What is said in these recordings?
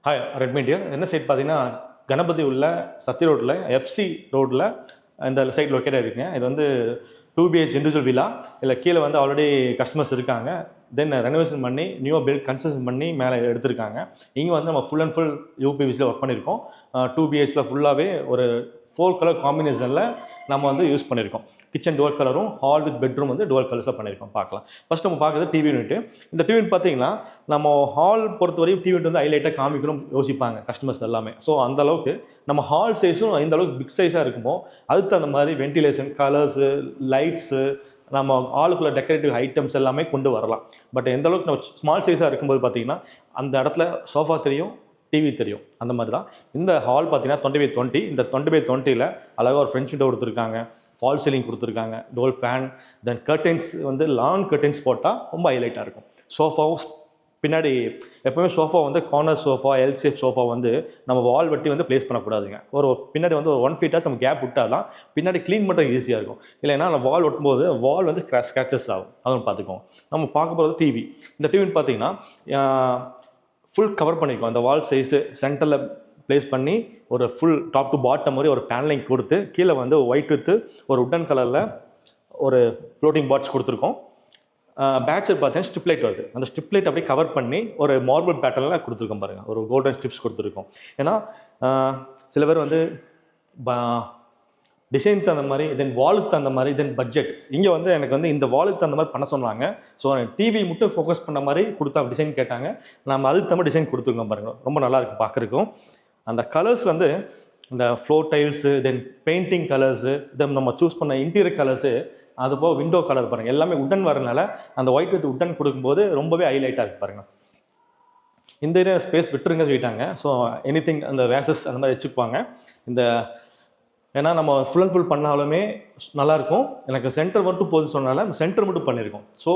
Hi Redmi dear. என்ன side பார்த்தீங்கன்னா கணபதி உள்ள சத்தி ரோட்டில் எஃப்சி ரோட்டில் இந்த சைட் லொக்கேட் ஆகிருக்குங்க. இது வந்து 2 BH இண்டிவிஜுவல் வில்லா. இல்லை கீழே வந்து ஆல்ரெடி கஸ்டமர்ஸ் இருக்காங்க. தென் ரெனோவேஷன் பண்ணி நியூவாக பில்ட் கன்ஸ்ட்ரக்ஷன் பண்ணி மேலே எடுத்திருக்காங்க. இங்கே வந்து நம்ம ஃபுல் அண்ட் ஃபுல் யூபிவிசியில் ஒர்க் பண்ணியிருக்கோம். 2 BHல ஃபுல்லாகவே ஒரு 4 கலர் காம்பினேஷனில் நம்ம வந்து யூஸ் பண்ணியிருக்கோம். கிச்சன் டுவல் கலரும் ஹால் வித் பெட்ரூம் வந்து டுவல் கலர்ஸில் பண்ணியிருக்கோம். பார்க்கலாம். ஃபஸ்ட் நம்ம பார்க்குறது டிவி யூனிட். இந்த டிவி யூனிட் பார்த்தீங்கன்னா நம்ம ஹால் பொறுத்தவரையும் டிவி யூனிட் வந்து ஹைலைட்டாக காமிக்கணும் யோசிப்பாங்க கஸ்டமர்ஸ் எல்லாமே. ஸோ அந்த அளவுக்கு நம்ம ஹால் சைஸும் இந்த அளவுக்கு பிக் சைஸாக இருக்குமோ அதுக்கு தகுந்த மாதிரி வென்டிலேஷன், கலர்ஸு, லைட்ஸு, நம்ம ஆளுக்குள்ள டெக்கரேட்டிவ் ஐட்டம்ஸ் எல்லாமே கொண்டு வரலாம். பட் எந்த அளவுக்கு நம்ம ஸ்மால் சைஸாக இருக்கும்போது பார்த்தீங்கன்னா அந்த இடத்துல சோஃபா தெரியும், டிவி தெரியும். அந்த மாதிரி தான் இந்த ஹால் பார்த்தீங்கன்னா 20x20. இந்த 20x20ல் அழகாக ஒரு ஃப்ரெஞ்ச் விண்டோ கொடுத்துருக்காங்க, ஃபால் சீலிங் கொடுத்துருக்காங்க, டோல் ஃபேன், தென் கர்டன்ஸ் வந்து லாங் கர்டன்ஸ் போட்டால் ரொம்ப ஹைலைட்டாக இருக்கும். சோஃபாவும் பின்னாடி எப்போவுமே சோஃபா வந்து corner sofa, L shape sofa வந்து நம்ம வால் வெட்டி வந்து ப்ளேஸ் பண்ணக்கூடாதுங்க. ஒரு பின்னாடி வந்து ஒரு 1 feet நம்ம கேப் விட்டால் தான் பின்னாடி க்ளீன் பண்ணுறது ஈஸியாக இருக்கும். இல்லைன்னா நம்ம வால் ஒட்டும்போது வால் வந்து ஸ்க்ராச்சஸ் ஆகும். அதுவும் பார்த்துக்கோங்க. நம்ம பார்க்க போகிறது டிவி. இந்த டிவின்னு பார்த்தீங்கன்னா ஃபுல் கவர் பண்ணிக்கும். அந்த வால் சைஸு சென்டரில் ப்ளேஸ் பண்ணி ஒரு ஃபுல் டாப் டு பாட்டம் மாதிரி ஒரு பேனலிங் கொடுத்து கீழே வந்து ஒயிட் வித்து ஒரு உட்டன் கலரில் ஒரு ஃப்ளோட்டிங் பாட்ஸ் கொடுத்துருக்கோம். பேக் சைடு பார்த்தீங்கன்னா ஸ்ட்ரிப் லைட் வருது. அந்த ஸ்ட்ரிப் லைட் அப்படியே கவர் பண்ணி ஒரு மார்பிள் பேட்டர்னில் கொடுத்துருக்கோம் பாருங்கள். ஒரு கோல்டன் ஸ்ட்ரிப்ஸ் கொடுத்துருக்கோம். ஏன்னா சில பேர் வந்து டிசைன் தகுந்த மாதிரி, தென் வாலுக்கு தகுந்த மாதிரி, தென் பட்ஜெட். இங்கே வந்து எனக்கு வந்து இந்த வாலுக்கு தகுந்த மாதிரி பண்ண சொன்னாங்க. ஸோ டிவி மட்டும் ஃபோக்கஸ் பண்ண மாதிரி கொடுத்தா டிசைன் கேட்டாங்க. நம்ம அதுக்கு தகுந்த டிசைன் கொடுத்துருக்கோம் பாருங்கள். ரொம்ப நல்லாயிருக்கு பார்க்குறக்கும். அந்த கலர்ஸ் வந்து இந்த ஃப்ளோர் டைல்ஸு, தென் பெயிண்டிங் கலர்ஸு, தென் நம்ம சூஸ் பண்ண இன்டீரியர் கலர்ஸு, அது போக விண்டோ கலர் பாருங்கள். எல்லாமே உட்டன் வரனால அந்த ஒயிட் வித் உட்டன் கொடுக்கும்போது ரொம்பவே ஹைலைட்டாக இருக்குது பாருங்கள். இந்த ஏரியா ஸ்பேஸ் விட்டுருங்க சொல்லிட்டாங்க. ஸோ எனிதிங் அந்த வேசஸ் அந்த மாதிரி வச்சுப்பாங்க. இந்த ஏன்னா நம்ம ஃபுல் அண்ட் ஃபுல் பண்ணாலுமே நல்லாயிருக்கும். எனக்கு சென்டர் மட்டும் போதும் சொன்னால சென்டர் மட்டும் பண்ணியிருக்கோம். ஸோ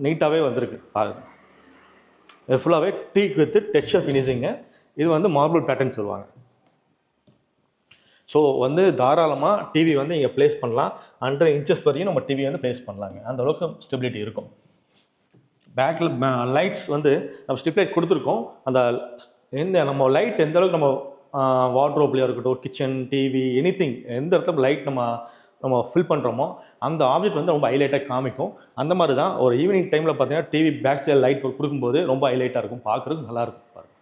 நீட்டாகவே வந்திருக்கு பாருங்கள். இது ஃபுல்லாகவே டீக் வித் டெக்ஸ்சர் ஃபினிஷிங்கு. இது வந்து மார்பிள் பேட்டர்ன் சொல்லுவாங்க. ஸோ வந்து தாராளமாக டிவி வந்து இங்கே ப்ளேஸ் பண்ணலாம். 100 inches வரையும் நம்ம டிவி வந்து ப்ளேஸ் பண்ணலாங்க. அந்த அளவுக்கு ஸ்டெபிலிட்டி இருக்கும். பேக்கில் லைட்ஸ் வந்து நம்ம ஸ்ட்ரிப் லைட் கொடுத்துருக்கோம். அந்த நம்ம லைட் எந்த அளவுக்கு நம்ம வார்ட்ரோப்லேயே இருக்கட்டும், கிச்சன், டிவி, எனிதிங் எந்த இடத்துல லைட் நம்ம ஃபில் பண்ணுறோமோ அந்த ஆப்ஜெக்ட் வந்து ரொம்ப ஹைலைட்டாக காமிக்கும். அந்த மாதிரி தான் ஒரு ஈவினிங் டைமில் பார்த்தீங்கன்னா டிவி பேக் சைடு லைட் கொடுக்கும்போது ரொம்ப ஹைலைட்டாக இருக்கும், பார்க்குறதுக்கு நல்லாயிருக்கும் பாருங்கள்.